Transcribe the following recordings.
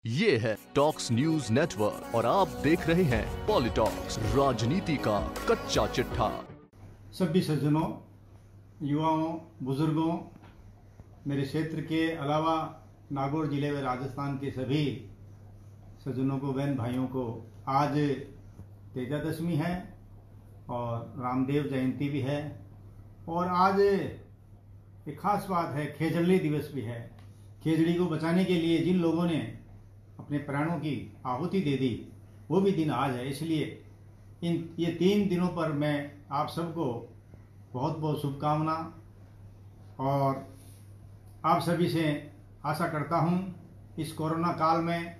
ये है talks news network और आप देख रहे हैं पॉलिटॉक्स, राजनीति का कच्चा चिट्ठा। सभी सज्जनों, युवाओं, बुजुर्गों, मेरे क्षेत्र के अलावा नागौर जिले व राजस्थान के सभी सज्जनों को, बहन भाइयों को आज तेजादशमी है और रामदेव जयंती भी है और आज एक खास बात है, खेजड़ी दिवस भी है। खेजड़ी को बचाने के लिए जिन लोगों ने अपने प्राणों की आहुति दे दी वो भी दिन आज है। इसलिए ये 3 दिनों पर मैं आप सबको बहुत बहुत शुभकामना और आप सभी से आशा करता हूं इस कोरोना काल में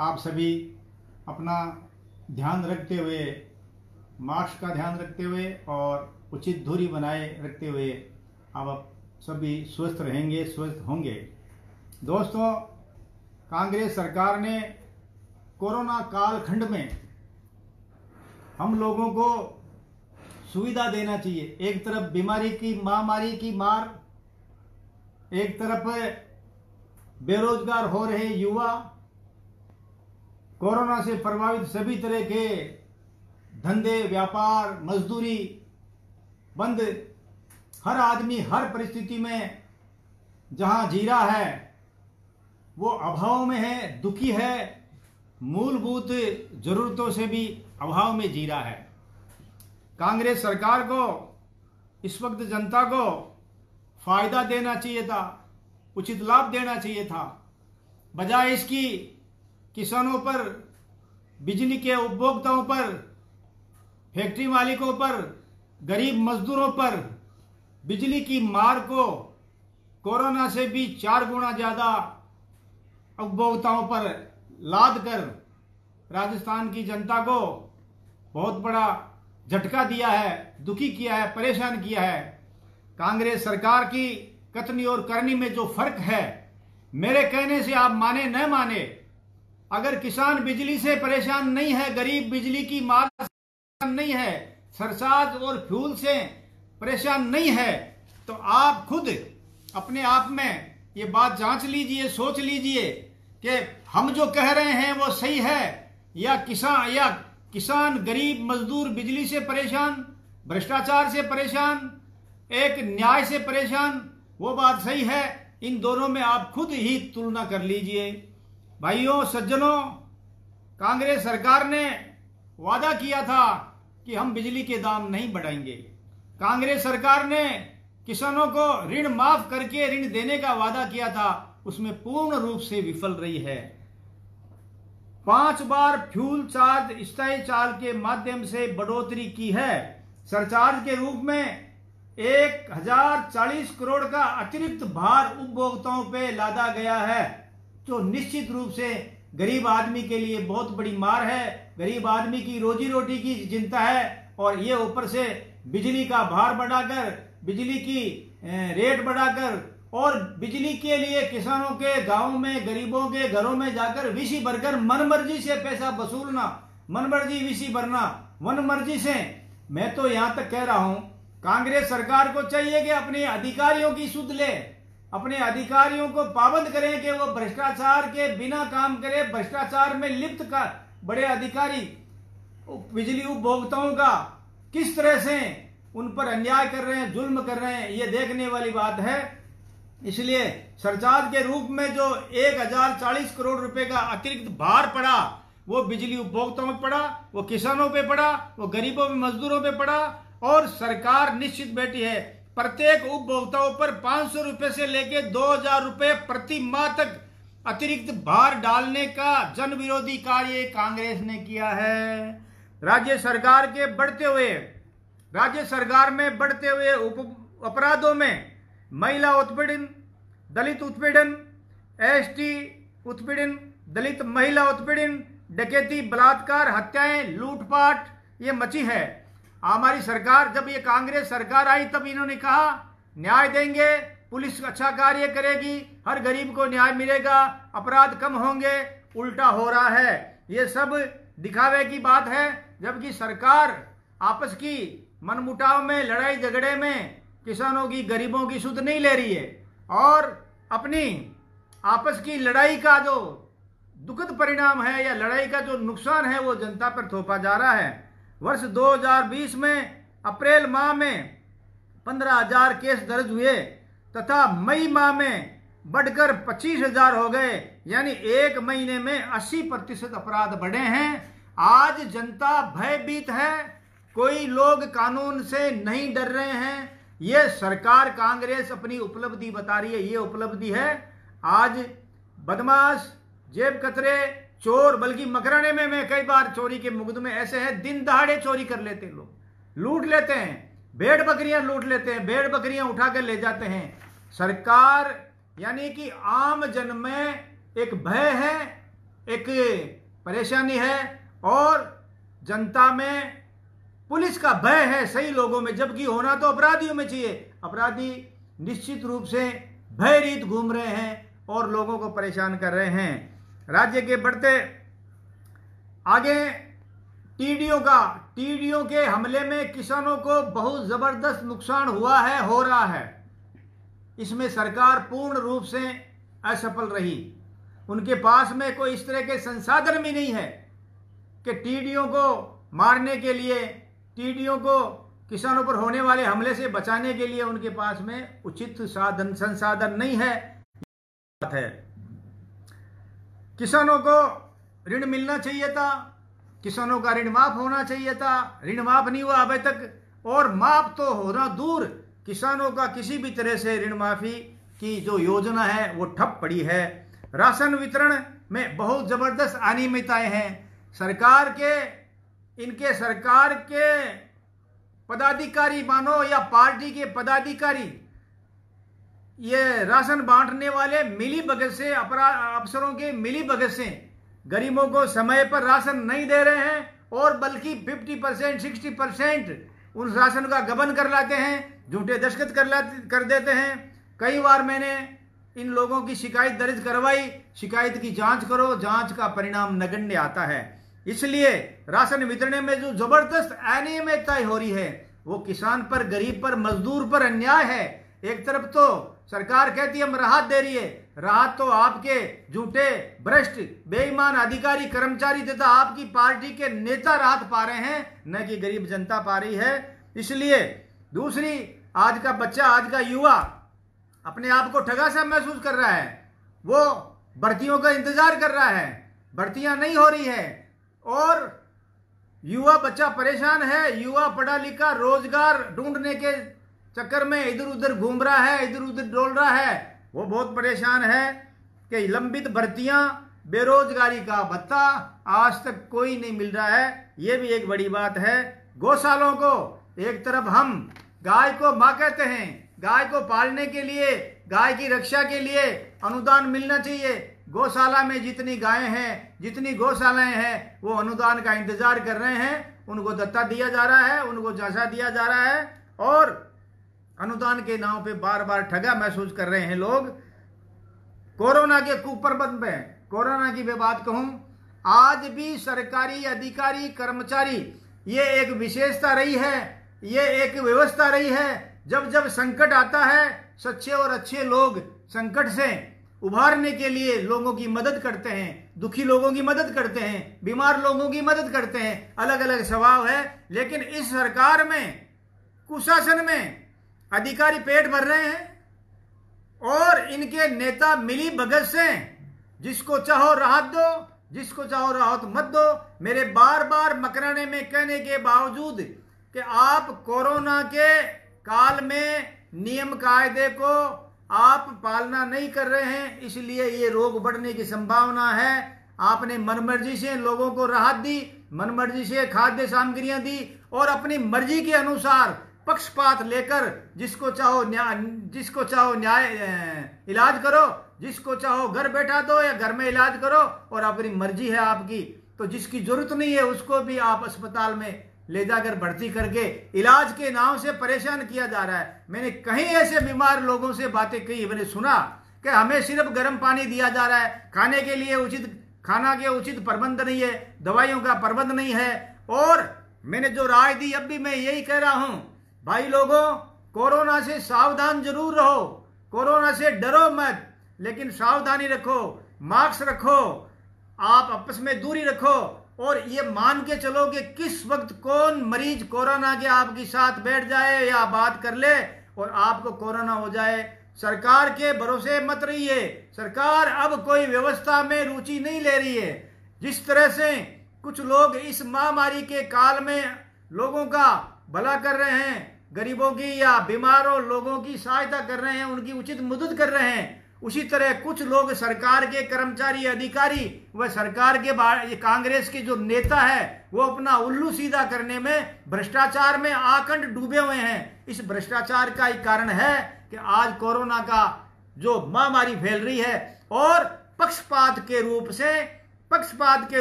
आप सभी अपना ध्यान रखते हुए, मास्क का ध्यान रखते हुए और उचित दूरी बनाए रखते हुए आप सभी स्वस्थ रहेंगे, स्वस्थ होंगे। दोस्तों, कांग्रेस सरकार ने कोरोना कालखंड में हम लोगों को सुविधा देना चाहिए। एक तरफ बीमारी की महामारी की मार, एक तरफ बेरोजगार हो रहे युवा, कोरोना से प्रभावित सभी तरह के धंधे, व्यापार, मजदूरी बंद। हर आदमी हर परिस्थिति में जहां जी रहा है वो अभाव में है, दुखी है, मूलभूत जरूरतों से भी अभाव में जी रहा है। कांग्रेस सरकार को इस वक्त जनता को फायदा देना चाहिए था, उचित लाभ देना चाहिए था। बजाय इसकी किसानों पर, बिजली के उपभोक्ताओं पर, फैक्ट्री मालिकों पर, गरीब मजदूरों पर बिजली की मार को कोरोना से भी 4 गुना ज्यादा उपभोक्ताओं पर लाद कर राजस्थान की जनता को बहुत बड़ा झटका दिया है, दुखी किया है, परेशान किया है। कांग्रेस सरकार की कथनी और करनी में जो फर्क है, मेरे कहने से आप माने न माने, अगर किसान बिजली से परेशान नहीं है, गरीब बिजली की मार से परेशान नहीं है, सरचार्ज और फ्यूल से परेशान नहीं है, तो आप खुद अपने आप में ये बात जांच लीजिए, सोच लीजिए कि हम जो कह रहे हैं वो सही है या किसान गरीब मजदूर बिजली से परेशान, भ्रष्टाचार से परेशान, एक न्याय से परेशान, वो बात सही है। इन दोनों में आप खुद ही तुलना कर लीजिए। भाइयों, सज्जनों, कांग्रेस सरकार ने वादा किया था कि हम बिजली के दाम नहीं बढ़ाएंगे। कांग्रेस सरकार ने किसानों को ऋण माफ करके ऋण देने का वादा किया था, उसमें पूर्ण रूप से विफल रही है। 5 बार फ्यूल चार्ज स्थायी चार्ज के माध्यम से बढ़ोतरी की है। सरचार्ज के रूप में 1040 करोड़ का अतिरिक्त भार उपभोक्ताओं पे लादा गया है, जो निश्चित रूप से गरीब आदमी के लिए बहुत बड़ी मार है। गरीब आदमी की रोजी रोटी की चिंता है और ये ऊपर से बिजली का भार बढ़ाकर, बिजली की रेट बढ़ाकर और बिजली के लिए किसानों के गांव में, गरीबों के घरों में जाकर वीसी भरकर मनमर्जी से पैसा वसूलना, मनमर्जी वीसी भरना, मनमर्जी से। मैं तो यहां तक कह रहा हूं, कांग्रेस सरकार को चाहिए कि अपने अधिकारियों की सुध ले, अपने अधिकारियों को पाबंद करें कि वो भ्रष्टाचार के बिना काम करे। भ्रष्टाचार में लिप्त का बड़े अधिकारी बिजली उपभोक्ताओं का किस तरह से उन पर अन्याय कर रहे हैं, जुल्म कर रहे हैं, ये देखने वाली बात है। इसलिए सरचार्ज के रूप में जो 1040 करोड़ रुपए का अतिरिक्त भार पड़ा, वो बिजली उपभोक्ताओं पे पड़ा, वो किसानों पे पड़ा, वो गरीबों में मजदूरों पे पड़ा। और सरकार निश्चित बैठी है प्रत्येक उपभोक्ताओं पर 500 रुपए से लेकर 2000 रुपए प्रति माह तक अतिरिक्त भार डालने का जन विरोधी कार्य कांग्रेस ने किया है। राज्य सरकार में बढ़ते हुए अपराधों में महिला उत्पीड़न, दलित उत्पीड़न, एसटी उत्पीड़न, दलित महिला उत्पीड़न, डकैती, बलात्कार, हत्याएं, लूटपाट ये मची है। हमारी सरकार, जब ये कांग्रेस सरकार आई तब इन्होंने कहा न्याय देंगे, पुलिस अच्छा कार्य करेगी, हर गरीब को न्याय मिलेगा, अपराध कम होंगे। उल्टा हो रहा है। ये सब दिखावे की बात है, जबकि सरकार आपस की मनमुटाव में, लड़ाई झगड़े में किसानों की, गरीबों की सुध नहीं ले रही है और अपनी आपस की लड़ाई का जो दुखद परिणाम है या लड़ाई का जो नुकसान है वो जनता पर थोपा जा रहा है। वर्ष 2020 में अप्रैल माह में 15,000 केस दर्ज हुए तथा मई माह में बढ़कर 25,000 हो गए, यानी एक महीने में 80% अपराध बढ़े हैं। आज जनता भयभीत है, कोई लोग कानून से नहीं डर रहे हैं। ये सरकार कांग्रेस अपनी उपलब्धि बता रही है, ये उपलब्धि है। आज बदमाश, जेब कतरे, चोर, बल्कि मकराने में मैं कई बार चोरी के मुकदमे ऐसे हैं, दिन दहाड़े चोरी कर लेते हैं, लोग लूट लेते हैं, भेड़ बकरियां लूट लेते हैं, भेड़ बकरियां उठा कर ले जाते हैं। सरकार यानी कि आम जन में एक भय है, एक परेशानी है और जनता में पुलिस का भय है सही लोगों में, जबकि होना तो अपराधियों में चाहिए। अपराधी निश्चित रूप से भयरहित घूम रहे हैं और लोगों को परेशान कर रहे हैं। राज्य के बढ़ते आगे टीडियों के हमले में किसानों को बहुत जबरदस्त नुकसान हुआ है, हो रहा है। इसमें सरकार पूर्ण रूप से असफल रही। उनके पास में कोई इस तरह के संसाधन भी नहीं है कि टीडियों को मारने के लिए, टीडियों को किसानों पर होने वाले हमले से बचाने के लिए उनके पास में उचित संसाधन नहीं है। किसानों को ऋण मिलना चाहिए था, किसानों का ऋण माफ होना चाहिए था, ऋण माफ नहीं हुआ अभी तक, और माफ तो होना दूर, किसानों का किसी भी तरह से ऋण माफी की जो योजना है वो ठप पड़ी है। राशन वितरण में बहुत जबरदस्त अनियमितताएं हैं। सरकार के पदाधिकारी मानो या पार्टी के पदाधिकारी ये राशन बांटने वाले मिली भगत से, अफसरों के मिली भगत से गरीबों को समय पर राशन नहीं दे रहे हैं और बल्कि 50% 60% उन राशन का गबन कर लाते हैं, झूठे दस्तखत कर देते हैं। कई बार मैंने इन लोगों की शिकायत दर्ज करवाई, शिकायत की जांच करो, जांच का परिणाम नगण्य आता है। इसलिए राशन वितरण में जो जबरदस्त अनियमितताएं हो रही है वो किसान पर, गरीब पर, मजदूर पर अन्याय है। एक तरफ तो सरकार कहती है हम राहत दे रही है, राहत तो आपके झूठे, भ्रष्ट, बेईमान अधिकारी, कर्मचारी तथा आपकी पार्टी के नेता राहत पा रहे हैं, न कि गरीब जनता पा रही है। इसलिए दूसरी, आज का बच्चा, आज का युवा अपने आप को ठगा सा महसूस कर रहा है। वो भर्तियों का इंतजार कर रहा है, भर्तियां नहीं हो रही है और युवा बच्चा परेशान है। युवा पढ़ा लिखा रोजगार ढूंढने के चक्कर में इधर उधर घूम रहा है, इधर उधर डोल रहा है। वो बहुत परेशान है कि लंबित भर्तियां, बेरोजगारी का भत्ता आज तक कोई नहीं मिल रहा है। ये भी एक बड़ी बात है। गौशालों को, एक तरफ हम गाय को मां कहते हैं, गाय को पालने के लिए, गाय की रक्षा के लिए अनुदान मिलना चाहिए। गौशाला में जितनी गायें हैं, जितनी गौशालाएं हैं, वो अनुदान का इंतजार कर रहे हैं। उनको दत्ता दिया जा रहा है, उनको जांचा दिया जा रहा है और अनुदान के नाम पे बार बार ठगा महसूस कर रहे हैं लोग। कोरोना के कुप्रबंध में, कोरोना की मैं बात कहूं, आज भी सरकारी अधिकारी, कर्मचारी, ये एक विशेषता रही है, ये एक व्यवस्था रही है। जब जब संकट आता है, सच्चे और अच्छे लोग संकट से उभारने के लिए लोगों की मदद करते हैं, दुखी लोगों की मदद करते हैं, बीमार लोगों की मदद करते हैं। अलग अलग स्वभाव है, लेकिन इस सरकार में, कुशासन में अधिकारी पेट भर रहे हैं और इनके नेता मिली भगत से जिसको चाहो राहत दो, जिसको चाहो राहत मत दो। मेरे बार बार मकराने में कहने के बावजूद कि आप कोरोना के काल में नियम कायदे को आप पालना नहीं कर रहे हैं, इसलिए ये रोग बढ़ने की संभावना है। आपने मनमर्जी से लोगों को राहत दी, मनमर्जी से खाद्य सामग्रियां दी और अपनी मर्जी के अनुसार पक्षपात लेकर जिसको चाहो न्याय इलाज करो, जिसको चाहो घर बैठा दो या घर में इलाज करो, और अपनी मर्जी है आपकी। तो जिसकी जरूरत नहीं है उसको भी आप अस्पताल में ले जाकर भर्ती करके इलाज के नाम से परेशान किया जा रहा है। मैंने कहीं ऐसे बीमार लोगों से बातें कही, मैंने सुना कि हमें सिर्फ गर्म पानी दिया जा रहा है, खाने के लिए खाना के उचित प्रबंध नहीं है, दवाइयों का प्रबंध नहीं है। और मैंने जो राय दी, अब भी मैं यही कह रहा हूं, भाई लोगों, कोरोना से सावधान जरूर रहो, कोरोना से डरो मत, लेकिन सावधानी रखो, मास्क रखो, आप आपस में दूरी रखो और ये मान के चलो कि किस वक्त कौन मरीज कोरोना के आपके साथ बैठ जाए या बात कर ले और आपको कोरोना हो जाए। सरकार के भरोसे मत रहिए। सरकार अब कोई व्यवस्था में रुचि नहीं ले रही है। जिस तरह से कुछ लोग इस महामारी के काल में लोगों का भला कर रहे हैं, गरीबों की या बीमारों लोगों की सहायता कर रहे हैं, उनकी उचित मदद कर रहे हैं, उसी तरह कुछ लोग सरकार के कर्मचारी अधिकारी व सरकार के कांग्रेस के जो नेता है वो अपना उल्लू सीधा करने में भ्रष्टाचार में आकंठ डूबे हुए हैं। इस भ्रष्टाचार का एक कारण है कि आज कोरोना का जो महामारी फैल रही है और पक्षपात के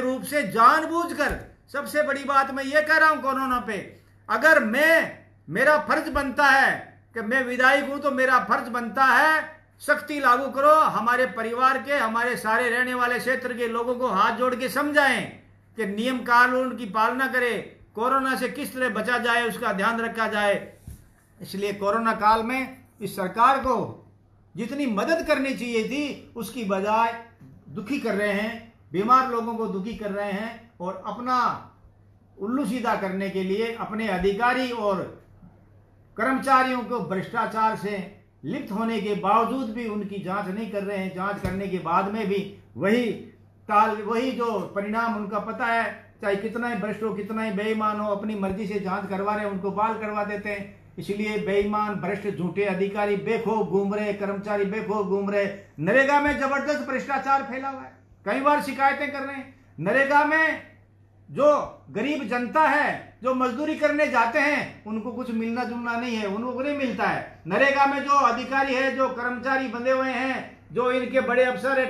रूप से जानबूझकर, सबसे बड़ी बात मैं ये कह रहा हूं कोरोना पे, अगर मेरा फर्ज बनता है कि मैं विधायक हूं तो मेरा फर्ज बनता है सख्ती लागू करो, हमारे परिवार के, हमारे सारे रहने वाले क्षेत्र के लोगों को हाथ जोड़ के समझाएं कि नियम कानून की पालना करें, कोरोना से किस तरह बचा जाए उसका ध्यान रखा जाए। इसलिए कोरोना काल में इस सरकार को जितनी मदद करनी चाहिए थी उसकी बजाय दुखी कर रहे हैं, बीमार लोगों को दुखी कर रहे हैं और अपना उल्लू सीधा करने के लिए अपने अधिकारी और कर्मचारियों को भ्रष्टाचार से लिप्त होने के बावजूद भी उनकी जांच नहीं कर रहे हैं। जांच करने के बाद में भी वही जो परिणाम उनका पता है, चाहे कितना ही भ्रष्ट हो, कितना ही बेईमान हो, अपनी मर्जी से जांच करवा रहे हैं, उनको बहाल करवा देते हैं। इसलिए बेईमान भ्रष्ट झूठे अधिकारी बेखौफ घूम रहे, कर्मचारी बेखौफ घूम रहे। नरेगा में जबरदस्त भ्रष्टाचार फैला हुआ है, कई बार शिकायतें कर रहे हैं। नरेगा में जो गरीब जनता है, जो मजदूरी करने जाते हैं, उनको कुछ मिलना जुलना नहीं है, उनको नहीं मिलता है। नरेगा में जो अधिकारी है, जो कर्मचारी बंधे हुए हैं, जो इनके बड़े अफसर है,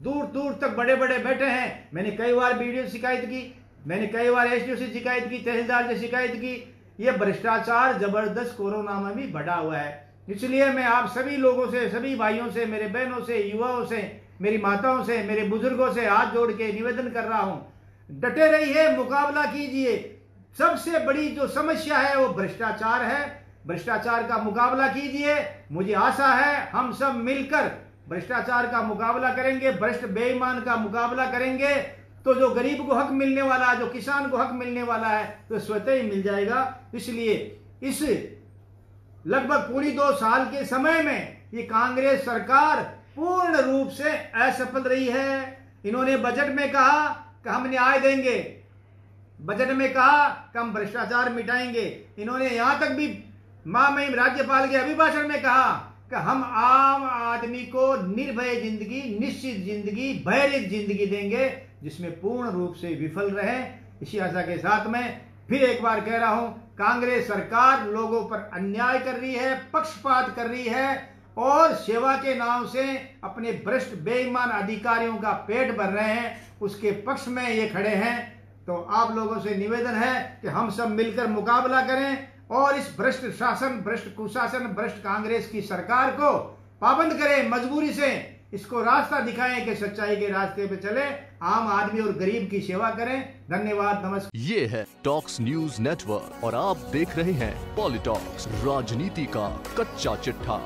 दूर दूर तक बड़े बड़े बैठे हैं। मैंने कई बार बीडीओ शिकायत की, मैंने कई बार एसडीओ से शिकायत की, तहसीलदार से शिकायत की। ये भ्रष्टाचार जबरदस्त कोरोना में भी बढ़ा हुआ है। इसलिए मैं आप सभी लोगों से, सभी भाइयों से, मेरे बहनों से, युवाओं से, मेरी माताओं से, मेरे बुजुर्गों से हाथ जोड़ के निवेदन कर रहा हूं, डटे रहिए, मुकाबला कीजिए। सबसे बड़ी जो समस्या है वो भ्रष्टाचार है। भ्रष्टाचार का मुकाबला कीजिए। मुझे आशा है हम सब मिलकर भ्रष्टाचार का मुकाबला करेंगे, भ्रष्ट बेईमान का मुकाबला करेंगे तो जो गरीब को हक मिलने वाला है, जो किसान को हक मिलने वाला है, तो स्वतः ही मिल जाएगा। इसलिए इस लगभग पूरी 2 साल के समय में ये कांग्रेस सरकार पूर्ण रूप से असफल रही है। इन्होंने बजट में कहा कि हम न्याय देंगे, बजट में कहा कि हम भ्रष्टाचार मिटाएंगे। इन्होंने यहां तक भी महामहिम राज्यपाल के अभिभाषण में कहा कि हम आम आदमी को निर्भय जिंदगी, निश्चित जिंदगी, भयरहित जिंदगी देंगे, जिसमें पूर्ण रूप से विफल रहे। इसी आशा के साथ में फिर एक बार कह रहा हूं, कांग्रेस सरकार लोगों पर अन्याय कर रही है, पक्षपात कर रही है और सेवा के नाम से अपने भ्रष्ट बेईमान अधिकारियों का पेट भर रहे हैं, उसके पक्ष में ये खड़े हैं। तो आप लोगों से निवेदन है कि हम सब मिलकर मुकाबला करें और इस भ्रष्ट शासन, भ्रष्ट कुशासन, भ्रष्ट कांग्रेस की सरकार को पाबंद करें, मजबूरी से इसको रास्ता दिखाएं कि सच्चाई के रास्ते पे चले, आम आदमी और गरीब की सेवा करें। धन्यवाद, नमस्कार। ये है टॉक्स न्यूज नेटवर्क और आप देख रहे हैं पॉलिटॉक्स, राजनीति का कच्चा चिट्ठा।